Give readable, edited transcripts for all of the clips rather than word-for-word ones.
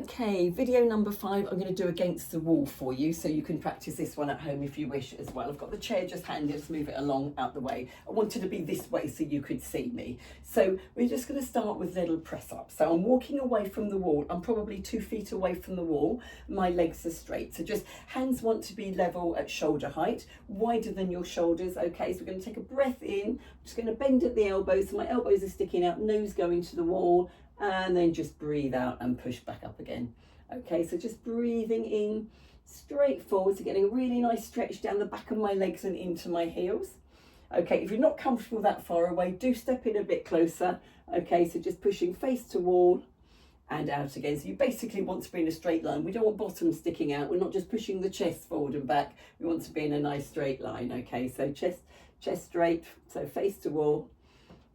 Okay, video number 5, I'm going to do against the wall for you, so you can practice this one at home if you wish as well. I've got the chair just handy, just move it along out the way. I wanted to be this way so you could see me. So we're just going to start with little press up. So I'm walking away from the wall. I'm probably 2 feet away from the wall. My legs are straight. So just hands want to be level at shoulder height, wider than your shoulders. Okay, so we're going to take a breath in. I'm just going to bend at the elbows. So my elbows are sticking out, nose going to the wall. And then just breathe out and push back up again. Okay, so just breathing in straight forward, so getting a really nice stretch down the back of my legs and into my heels. Okay, if you're not comfortable that far away, do step in a bit closer. Okay, so just pushing face to wall and out again. So you basically want to be in a straight line. We don't want bottom sticking out. We're not just pushing the chest forward and back. We want to be in a nice straight line. Okay, so chest straight, so face to wall.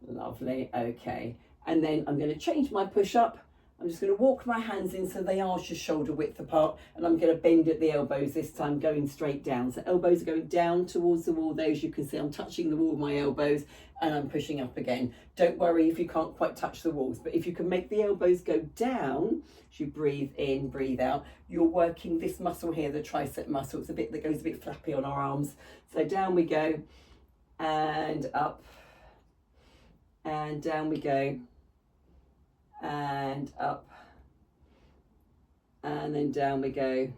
Lovely, okay. And then I'm going to change my push up. I'm just going to walk my hands in so they are just shoulder width apart, and I'm going to bend at the elbows this time, going straight down. So elbows are going down towards the wall there. As you can see, I'm touching the wall with my elbows and I'm pushing up again. Don't worry if you can't quite touch the walls, but if you can make the elbows go down as you breathe in, breathe out, you're working this muscle here, the tricep muscle. It's a bit that goes a bit flappy on our arms. So down we go and up and down we go. And up, and then down we go,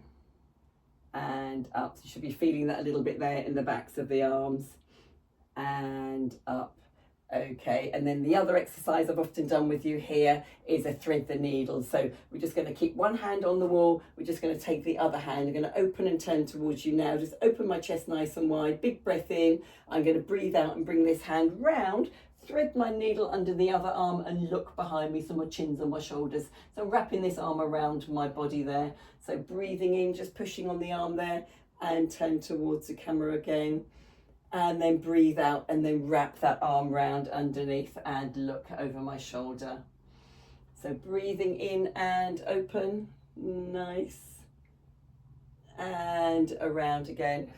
and up. So you should be feeling that a little bit there in the backs of the arms, and up. Okay, and then the other exercise I've often done with you here is a thread the needle. So we're just going to keep one hand on the wall, we're just going to take the other hand, I'm going to open and turn towards you now, just open my chest nice and wide, big breath in, I'm going to breathe out and bring this hand round, thread my needle under the other arm and look behind me, so my chin's on my shoulders. So I'm wrapping this arm around my body there. So breathing in, just pushing on the arm there and turn towards the camera again. And then breathe out and then wrap that arm round underneath and look over my shoulder. So breathing in and open, nice. And around again.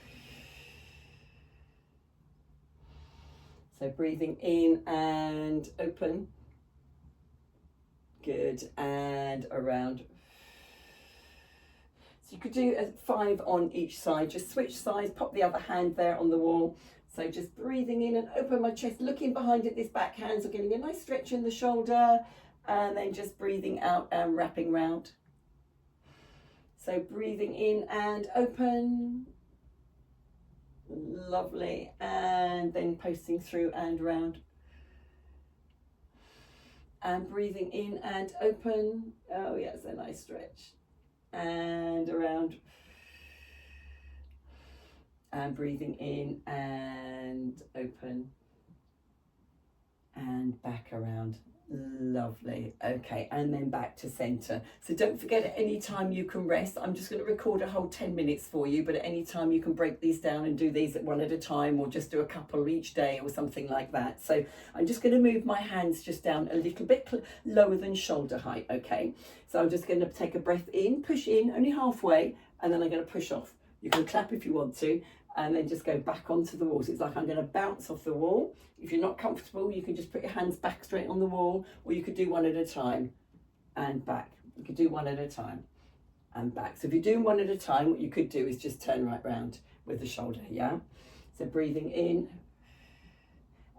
So breathing in and open. Good, and around. So you could do 5 on each side, just switch sides, pop the other hand there on the wall. So just breathing in and open my chest, looking behind at this back hand, so getting a nice stretch in the shoulder, and then just breathing out and wrapping round. So breathing in and open. Lovely, and then posting through and round. And breathing in and open. Oh yes, a nice stretch. And around. And breathing in and open. And back around. Lovely. Okay, and then back to center. So don't forget, at any time you can rest. I'm just going to record a whole 10 minutes for you, but at any time you can break these down and do these at one at a time, or just do a couple each day or something like that. So I'm just going to move my hands just down a little bit lower than shoulder height. Okay, so I'm just going to take a breath in, push in only halfway, and then I'm going to push off. You can clap if you want to, and then just go back onto the wall. So it's like I'm going to bounce off the wall. If you're not comfortable, you can just put your hands back straight on the wall, or you could do one at a time and back. You could do one at a time and back. So if you're doing one at a time, what you could do is just turn right round with the shoulder, yeah? So breathing in.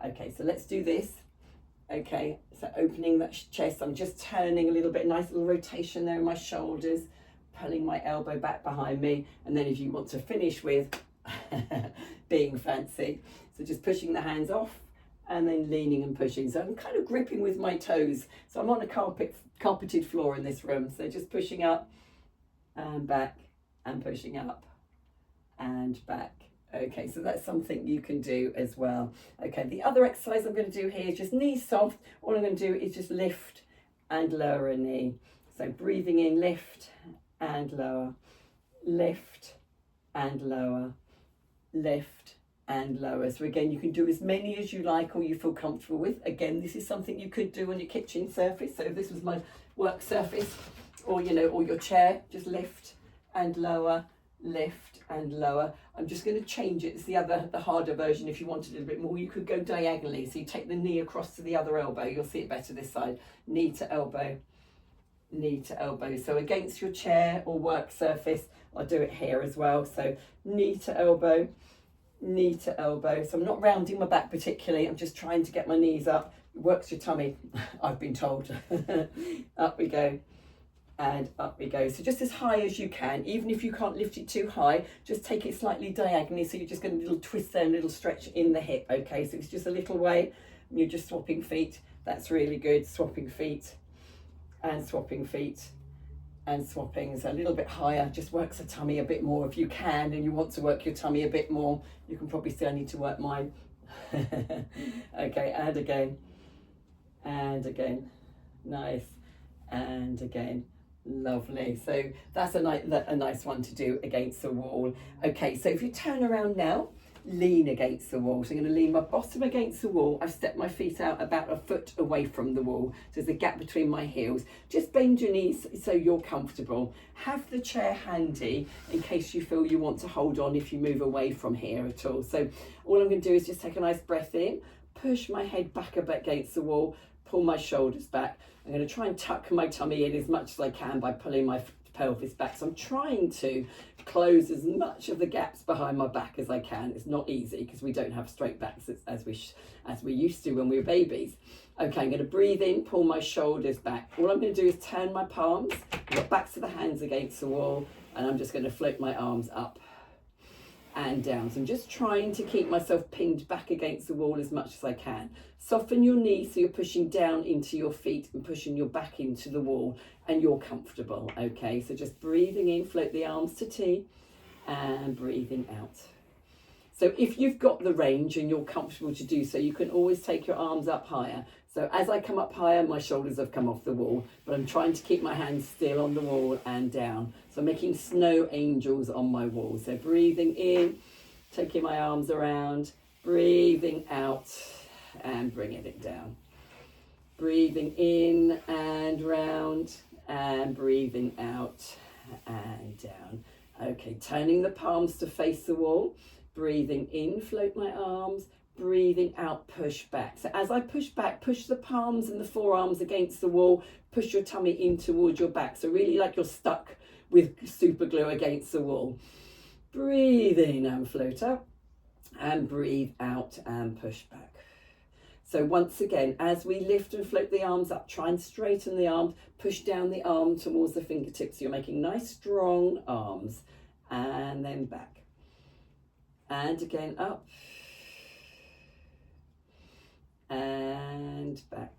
Okay, so let's do this. Okay, so opening that chest, I'm just turning a little bit, nice little rotation there in my shoulders, pulling my elbow back behind me. And then if you want to finish with being fancy, so just pushing the hands off and then leaning and pushing. So I'm kind of gripping with my toes. So I'm on a carpeted floor in this room. So just pushing up and back and pushing up and back. Okay, so that's something you can do as well. Okay, the other exercise I'm going to do here is just knees soft. All I'm going to do is just lift and lower a knee. So breathing in, lift and lower, lift and lower, lift and lower. So again, you can do as many as you like or you feel comfortable with. Again, this is something you could do on your kitchen surface. So if this was my work surface, or or your chair, just lift and lower, lift and lower. I'm just going to change it. It's the harder version. If you wanted a little bit more, you could go diagonally. So you take the knee across to the other elbow. You'll see it better this side. Knee to elbow, knee to elbow. So against your chair or work surface, I'll do it here as well. So knee to elbow, knee to elbow. So I'm not rounding my back particularly, I'm just trying to get my knees up. It works your tummy, I've been told. Up we go. And up we go. So just as high as you can, even if you can't lift it too high, just take it slightly diagonally. So you're just going to little twist there, a little stretch in the hip. Okay, so it's just a little way. And you're just swapping feet. That's really good. Swapping feet and swapping feet and swapping. So a little bit higher, just works the tummy a bit more. If you can and you want to work your tummy a bit more, you can probably see I need to work mine. Okay, and again. And again. Nice. And again. Lovely. So that's a nice one to do against the wall. Okay, so if you turn around now, lean against the wall. So I'm going to lean my bottom against the wall. I've stepped my feet out about a foot away from the wall. So there's a gap between my heels. Just bend your knees so you're comfortable. Have the chair handy in case you feel you want to hold on if you move away from here at all. So all I'm going to do is just take a nice breath in, push my head back a bit against the wall, pull my shoulders back. I'm going to try and tuck my tummy in as much as I can by pulling my pelvis back. So I'm trying to close as much of the gaps behind my back as I can. It's not easy because we don't have straight backs as we used to when we were babies. Okay, I'm going to breathe in, pull my shoulders back. All I'm going to do is turn my palms, I've got backs of the hands against the wall, and I'm just going to float my arms up and down. So I'm just trying to keep myself pinned back against the wall as much as I can. Soften your knees so you're pushing down into your feet and pushing your back into the wall and you're comfortable. Okay, so just breathing in, float the arms to T and breathing out. So if you've got the range and you're comfortable to do so, you can always take your arms up higher. So as I come up higher, my shoulders have come off the wall, but I'm trying to keep my hands still on the wall and down. So I'm making snow angels on my wall. So breathing in, taking my arms around, breathing out and bringing it down. Breathing in and round and breathing out and down. Okay, turning the palms to face the wall. Breathing in, float my arms. Breathing out, push back. So as I push back, push the palms and the forearms against the wall, push your tummy in towards your back. So really like you're stuck with super glue against the wall. Breathe in and float up and breathe out and push back. So once again, as we lift and float the arms up, try and straighten the arms, push down the arm towards the fingertips. You're making nice strong arms and then back. And again up. And back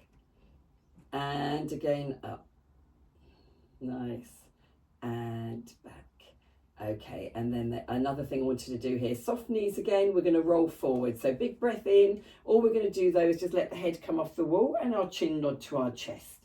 and again up. Nice. And back. Okay, and then another thing I wanted to do here, soft knees again. We're going to roll forward, so big breath in. All we're going to do though is just let the head come off the wall and our chin nod to our chest.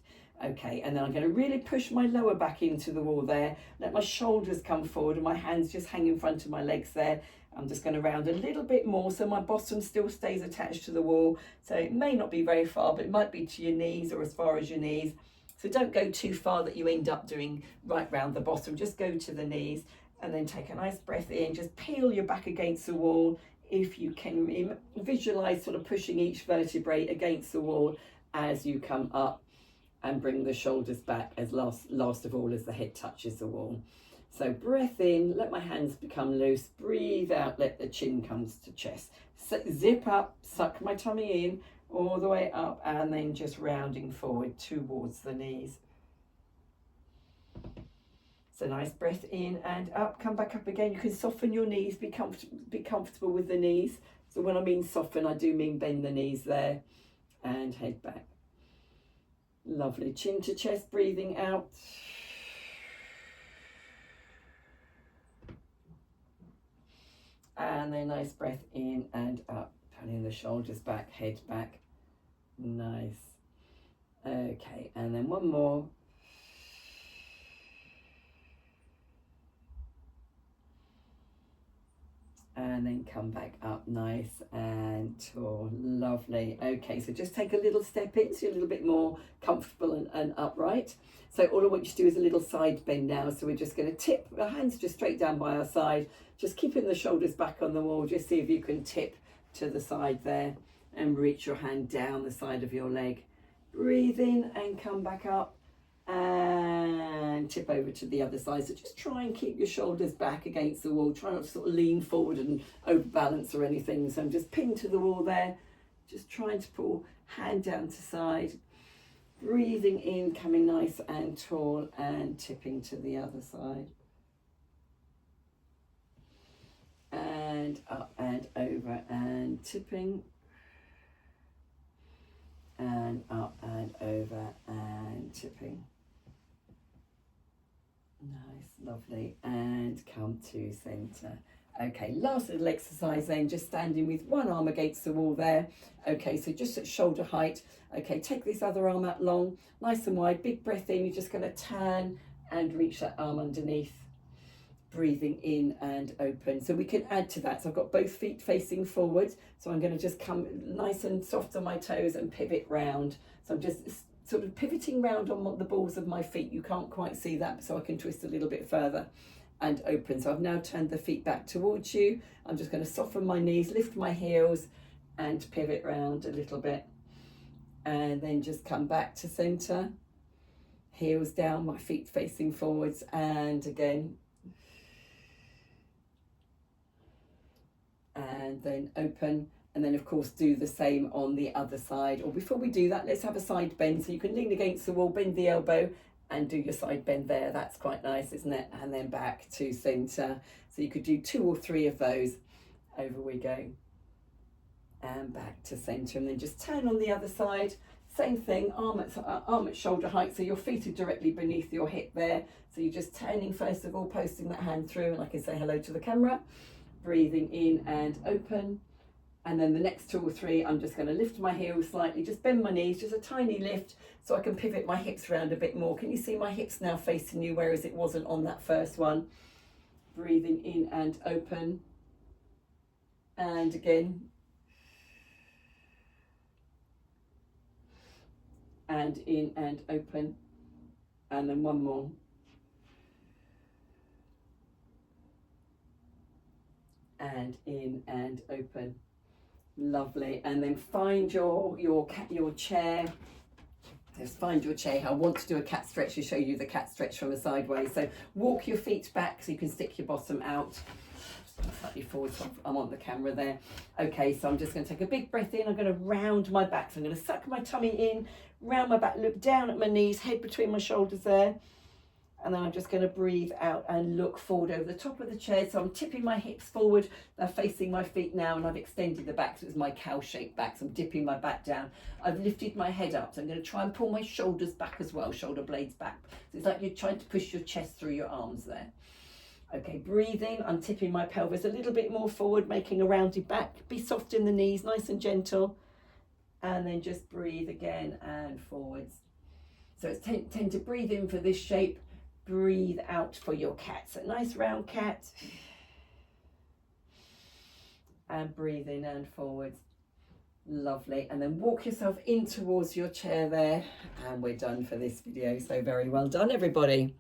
Okay, and then I'm going to really push my lower back into the wall there, let my shoulders come forward and my hands just hang in front of my legs there. I'm just going to round a little bit more so my bottom still stays attached to the wall. So it may not be very far, but it might be to your knees or as far as your knees. So don't go too far that you end up doing right round the bottom. Just go to the knees and then take a nice breath in. Just peel your back against the wall. If you can visualize sort of pushing each vertebrae against the wall as you come up and bring the shoulders back as last of all as the head touches the wall. So breath in, let my hands become loose, breathe out, let the chin comes to chest. So zip up, suck my tummy in, all the way up, and then just rounding forward towards the knees. So nice breath in and up, come back up again. You can soften your knees, be comfortable with the knees. So when I mean soften, I do mean bend the knees there and head back. Lovely, chin to chest, breathing out. And then nice breath in and up, turning the shoulders back, head back. Nice. Okay, and then one more. And then come back up, nice and tall, lovely. Okay, so just take a little step in so you're a little bit more comfortable and upright. So all I want you to do is a little side bend now. So we're just going to tip our hands just straight down by our side, just keeping the shoulders back on the wall. Just see if you can tip to the side there and reach your hand down the side of your leg. Breathe in and come back up and tip over to the other side. So just try and keep your shoulders back against the wall. Try not to sort of lean forward and overbalance or anything. So I'm just pinned to the wall there, just trying to pull hand down to side, breathing in, coming nice and tall, and tipping to the other side. And up and over and tipping. And up and over and tipping. Nice, lovely, and come to centre. Okay, last little exercise then, just standing with one arm against the wall there. Okay, so just at shoulder height. Okay, take this other arm out long, nice and wide, big breath in. You're just going to turn and reach that arm underneath. Breathing in and open. So we can add to that. So I've got both feet facing forwards. So I'm going to just come nice and soft on my toes and pivot round. So I'm just sort of pivoting round on the balls of my feet. You can't quite see that, so I can twist a little bit further and open. So I've now turned the feet back towards you. I'm just going to soften my knees, lift my heels and pivot round a little bit. And then just come back to centre. Heels down, my feet facing forwards, and again. And then open, and then of course do the same on the other side. Or before we do that, let's have a side bend. So you can lean against the wall, bend the elbow and do your side bend there. That's quite nice, isn't it? And then back to centre. So you could do 2 or 3 of those. Over we go. And back to centre, and then just turn on the other side. Same thing, arm at shoulder height, so your feet are directly beneath your hip there. So you're just turning first of all, posting that hand through, and I can say hello to the camera. Breathing in and open, and then the next 2 or 3 I'm just going to lift my heels slightly, just bend my knees, just a tiny lift so I can pivot my hips around a bit more. Can you see my hips now facing you, whereas it wasn't on that first one? Breathing in and open, and again, and in and open, and then one more. And in and open. Lovely. And then find your chair. Just find your chair. I want to do a cat stretch to show you the cat stretch from a sideways. So walk your feet back so you can stick your bottom out. Slightly forward, so I'm on the camera there. Okay, so I'm just going to take a big breath in. I'm going to round my back. So I'm going to suck my tummy in, round my back, look down at my knees, head between my shoulders there. And then I'm just going to breathe out and look forward over the top of the chair. So I'm tipping my hips forward. They're facing my feet now, and I've extended the back. So it's my cow-shaped back. So I'm dipping my back down. I've lifted my head up. So I'm going to try and pull my shoulders back as well, shoulder blades back. So it's like you're trying to push your chest through your arms there. Okay, breathing. I'm tipping my pelvis a little bit more forward, making a rounded back. Be soft in the knees, nice and gentle. And then just breathe again and forwards. So it's tend to breathe in for this shape. Breathe out for your cat. So nice round cat. And breathe in and forwards. Lovely. And then walk yourself in towards your chair there. And we're done for this video. So very well done, everybody.